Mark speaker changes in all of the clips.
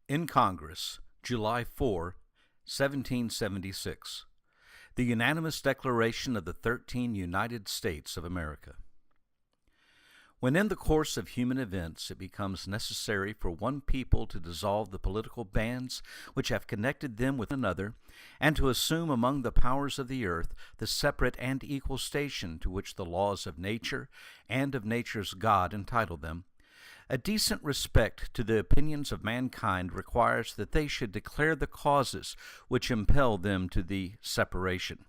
Speaker 1: In Congress, July 4, 1776. The unanimous declaration of the 13 United States of America. When in the course of human events it becomes necessary for one people to dissolve the political bands which have connected them with another, and to assume among the powers of the earth the separate and equal station to which the laws of nature and of nature's God entitle them, a decent respect to the opinions of mankind requires that they should declare the causes which impel them to the separation.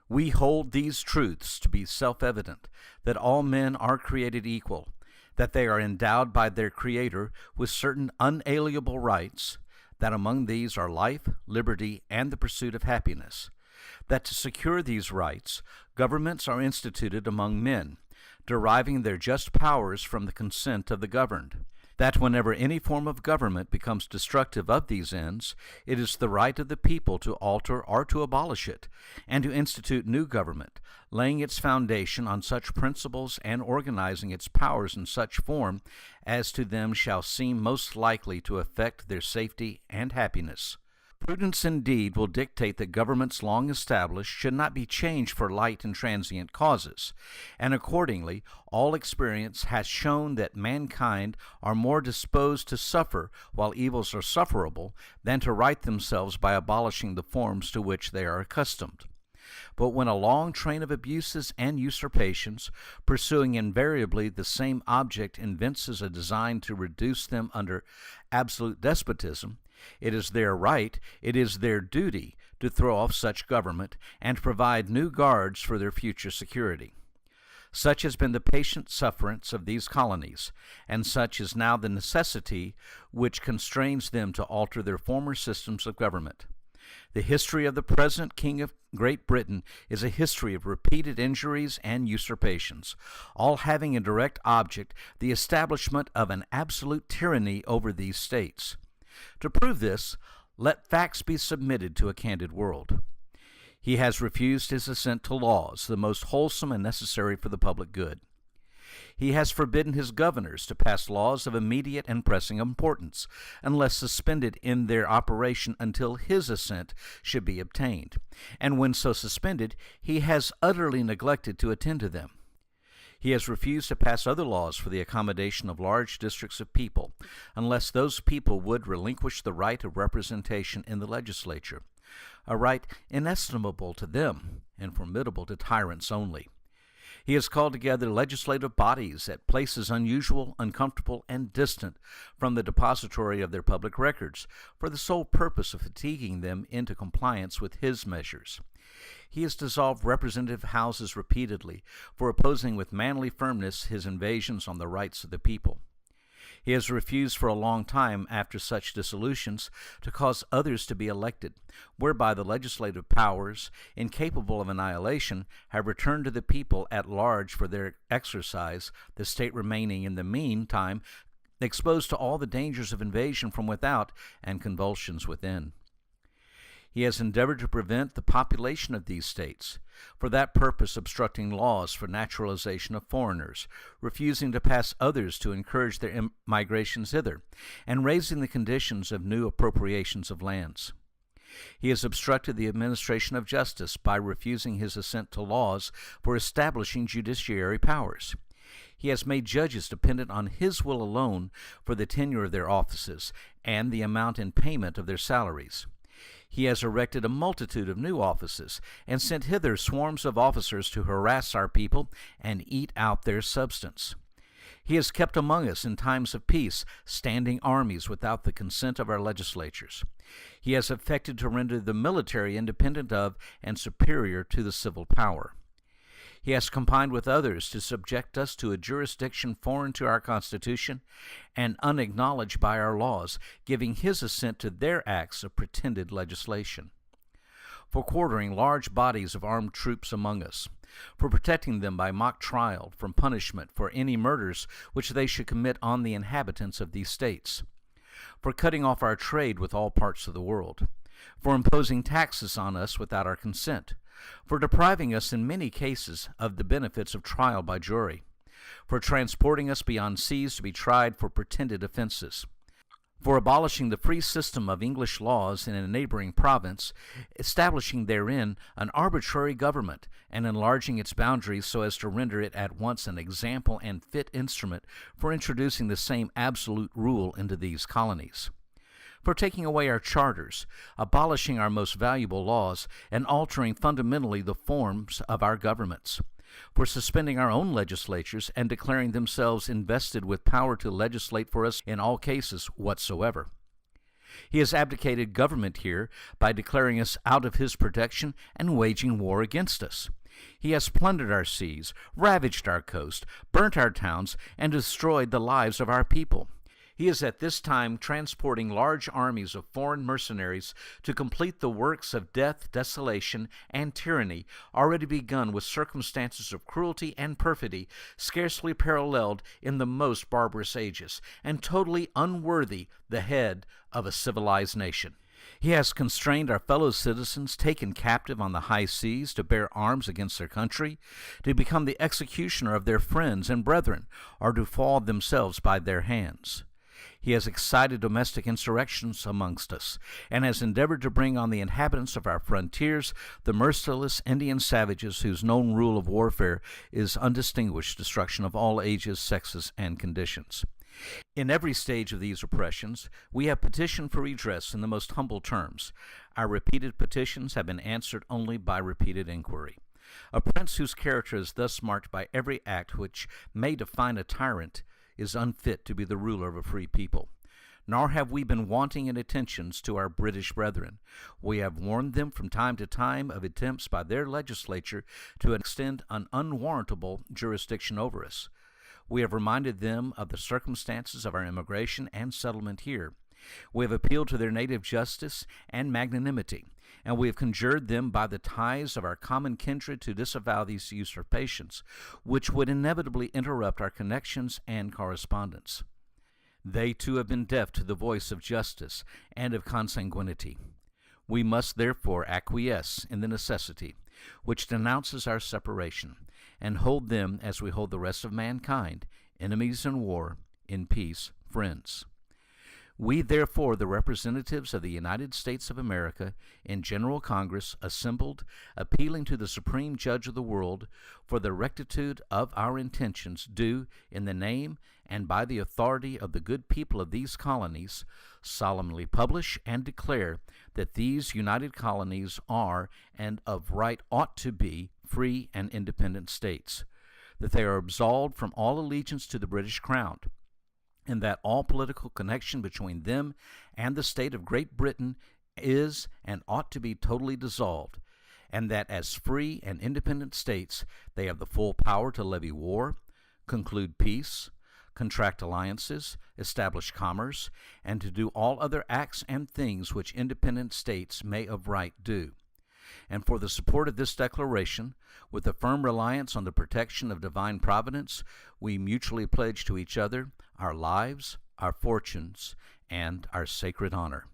Speaker 1: We hold these truths to be self-evident, that all men are created equal, that they are endowed by their Creator with certain unalienable rights, that among these are life, liberty, and the pursuit of happiness, that to secure these rights, governments are instituted among men, deriving their just powers from the consent of the governed, that whenever any form of government becomes destructive of these ends, it is the right of the people to alter or to abolish it, and to institute new government, laying its foundation on such principles and organizing its powers in such form as to them shall seem most likely to affect their safety and happiness. Prudence indeed will dictate that governments long established should not be changed for light and transient causes, and accordingly all experience has shown that mankind are more disposed to suffer while evils are sufferable than to right themselves by abolishing the forms to which they are accustomed. But when a long train of abuses and usurpations, pursuing invariably the same object, evinces a design to reduce them under absolute despotism, it is their right, it is their duty to throw off such government and provide new guards for their future security. Such has been the patient sufferance of these colonies, and such is now the necessity which constrains them to alter their former systems of government. The history of the present King of Great Britain is a history of repeated injuries and usurpations, all having a direct object the establishment of an absolute tyranny over these states. To prove this, let facts be submitted to a candid world. He has refused his assent to laws, the most wholesome and necessary for the public good. He has forbidden his governors to pass laws of immediate and pressing importance, unless suspended in their operation until his assent should be obtained, and when so suspended, he has utterly neglected to attend to them. He has refused to pass other laws for the accommodation of large districts of people, unless those people would relinquish the right of representation in the legislature, a right inestimable to them and formidable to tyrants only. He has called together legislative bodies at places unusual, uncomfortable, and distant from the depository of their public records, for the sole purpose of fatiguing them into compliance with his measures. He has dissolved representative houses repeatedly for opposing with manly firmness his invasions on the rights of the people. He has refused for a long time after such dissolutions to cause others to be elected, whereby the legislative powers, incapable of annihilation, have returned to the people at large for their exercise, the state remaining in the meantime exposed to all the dangers of invasion from without and convulsions within. He has endeavored to prevent the population of these states, for that purpose obstructing laws for naturalization of foreigners, refusing to pass others to encourage their migrations hither, and raising the conditions of new appropriations of lands. He has obstructed the administration of justice by refusing his assent to laws for establishing judiciary powers. He has made judges dependent on his will alone for the tenure of their offices and the amount in payment of their salaries. He has erected a multitude of new offices, and sent hither swarms of officers to harass our people and eat out their substance. He has kept among us in times of peace standing armies without the consent of our legislatures. He has affected to render the military independent of and superior to the civil power. He has combined with others to subject us to a jurisdiction foreign to our Constitution and unacknowledged by our laws, giving his assent to their acts of pretended legislation. For quartering large bodies of armed troops among us, for protecting them by mock trial from punishment for any murders which they should commit on the inhabitants of these states, for cutting off our trade with all parts of the world, for imposing taxes on us without our consent, for depriving us in many cases of the benefits of trial by jury, for transporting us beyond seas to be tried for pretended offenses, for abolishing the free system of English laws in a neighboring province, establishing therein an arbitrary government, and enlarging its boundaries so as to render it at once an example and fit instrument for introducing the same absolute rule into these colonies. For taking away our charters, abolishing our most valuable laws, and altering fundamentally the forms of our governments. For suspending our own legislatures and declaring themselves invested with power to legislate for us in all cases whatsoever. He has abdicated government here by declaring us out of his protection and waging war against us. He has plundered our seas, ravaged our coast, burnt our towns, and destroyed the lives of our people. He is at this time transporting large armies of foreign mercenaries to complete the works of death, desolation, and tyranny already begun with circumstances of cruelty and perfidy scarcely paralleled in the most barbarous ages, and totally unworthy the head of a civilized nation. He has constrained our fellow citizens taken captive on the high seas to bear arms against their country, to become the executioner of their friends and brethren, or to fall themselves by their hands. He has excited domestic insurrections amongst us, and has endeavored to bring on the inhabitants of our frontiers the merciless Indian savages whose known rule of warfare is undistinguished destruction of all ages, sexes, and conditions. In every stage of these oppressions, we have petitioned for redress in the most humble terms. Our repeated petitions have been answered only by repeated inquiry. A prince whose character is thus marked by every act which may define a tyrant is unfit to be the ruler of a free people. Nor have we been wanting in attentions to our British brethren. We have warned them from time to time of attempts by their legislature to extend an unwarrantable jurisdiction over us. We have reminded them of the circumstances of our immigration and settlement here. We have appealed to their native justice and magnanimity, and we have conjured them by the ties of our common kindred to disavow these usurpations, which would inevitably interrupt our connections and correspondence. They too have been deaf to the voice of justice and of consanguinity. We must therefore acquiesce in the necessity which denounces our separation, and hold them as we hold the rest of mankind, enemies in war, in peace, friends. We, therefore, the representatives of the United States of America in General Congress, assembled, appealing to the Supreme Judge of the world for the rectitude of our intentions, do, in the name and by the authority of the good people of these colonies, solemnly publish and declare that these united colonies are, and of right ought to be, free and independent states, that they are absolved from all allegiance to the British Crown, and that all political connection between them and the state of Great Britain is and ought to be totally dissolved, and that as free and independent states they have the full power to levy war, conclude peace, contract alliances, establish commerce, and to do all other acts and things which independent states may of right do. And for the support of this declaration, with a firm reliance on the protection of divine providence, we mutually pledge to each other our lives, our fortunes, and our sacred honor.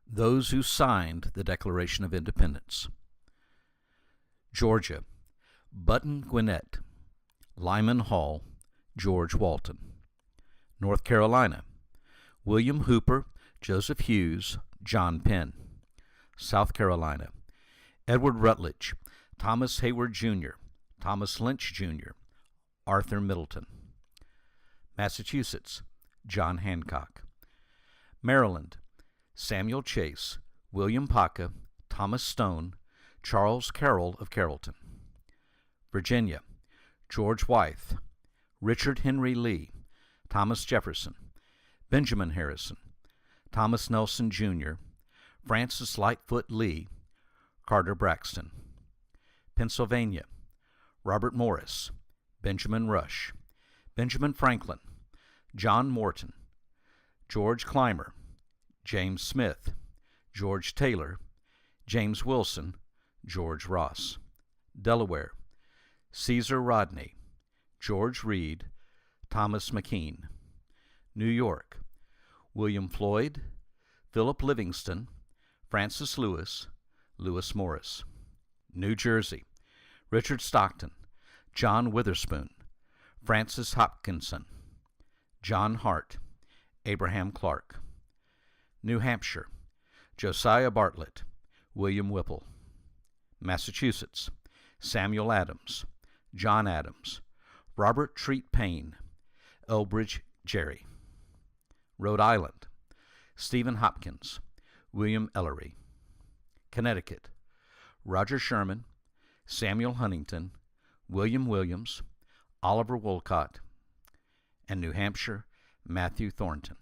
Speaker 1: Those who signed the Declaration of Independence: Georgia, Button Gwinnett, Lyman Hall, George Walton. North Carolina, William Hooper, Joseph Hughes, John Penn. South Carolina, Edward Rutledge, Thomas Hayward Jr., Thomas Lynch Jr., Arthur Middleton. Massachusetts, John Hancock. Maryland, Samuel Chase, William Paca, Thomas Stone, Charles Carroll of Carrollton. Virginia, George Wythe, Richard Henry Lee, Thomas Jefferson, Benjamin Harrison, Thomas Nelson Jr., Francis Lightfoot Lee, Carter Braxton. Pennsylvania, Robert Morris, Benjamin Rush, Benjamin Franklin, John Morton, George Clymer, James Smith, George Taylor, James Wilson, George Ross. Delaware, Caesar Rodney, George Reed, Thomas McKean. New York, William Floyd, Philip Livingston, Francis Lewis, Lewis Morris. New Jersey, Richard Stockton, John Witherspoon, Francis Hopkinson, John Hart, Abraham Clark. New Hampshire, Josiah Bartlett, William Whipple. Massachusetts, Samuel Adams, John Adams, Robert Treat Paine, Elbridge Gerry. Rhode Island, Stephen Hopkins, William Ellery. Connecticut, Roger Sherman, Samuel Huntington, William Williams, Oliver Wolcott. And New Hampshire, Matthew Thornton.